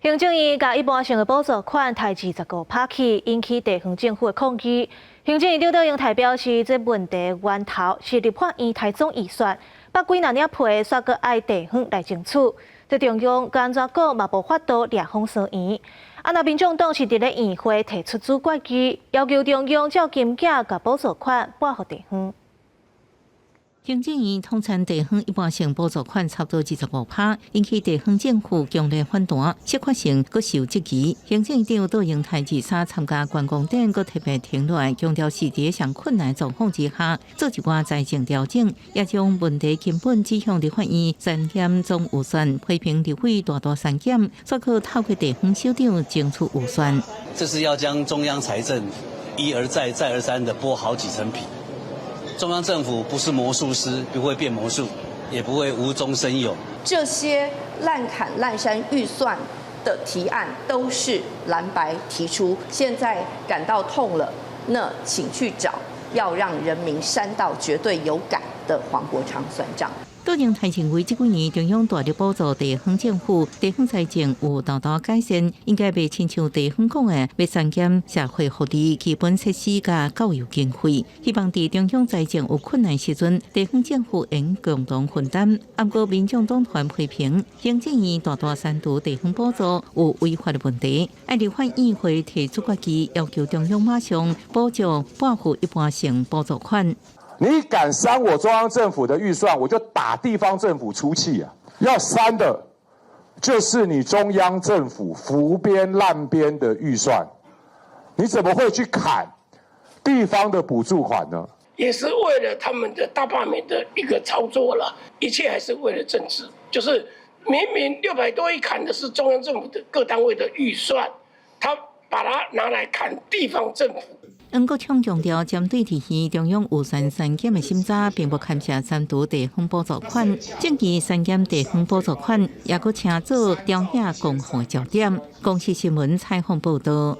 行政院甲一般性的补助款抬25%拍起，引起地方政府的抗议。行政院长邓英台表示，这问题源头是立法院台中预算，把几若领批，煞搁爱地方来争取。这中央干怎讲嘛无法度掠风骚言。若民众党是伫咧议会提出主决议，要求中央照金额甲补助款拨予地方。行政院统筹地方一般性补助款差不多25%，引起地方政府强烈反弹，适发性阁受质疑。行政院长杜英台23参加观光展，阁特别停落来强调，是伫上困难状况之下，做一寡财政调整，也将问题根本指向立法院删减总预算，批评立委大删减，煞可透过地方首长争取预算。这是要将中央财政一而再、再而三的剥好几层皮。中央政府不是魔术师，不会变魔术，也不会无中生有。这些滥砍滥删预算的提案都是蓝白提出，现在感到痛了，那请去找要让人民删到绝对有感的黄国昌算账。杜英台认为，这几年中央大力补助地方政府，地方财政有大大改善，应该袂亲像地方讲的，要删减社会福利、基本设施甲教育经费。希望在中央财政有困难时阵，地方政府应共同分担。不过，民众党团批评，行政院大删除地方补助有违法的问题，爱立法院会提出决议，要求中央马上补助拨付一般性补助款。你敢删我中央政府的预算，我就打地方政府出气啊！要删的，就是你中央政府浮编滥编的预算，你怎么会去砍地方的补助款呢？也是为了他们的大罢免的一个操作了，一切还是为了政治。就是明明600多亿砍的是中央政府的各单位的预算，他把它拿来砍地方政府。黄国昌强调，针对提起中央预算删减的审查，并不牵涉删除地方补助款，正其删减地方补助款，也搁请做朝野公会焦点。公视新闻采访报道。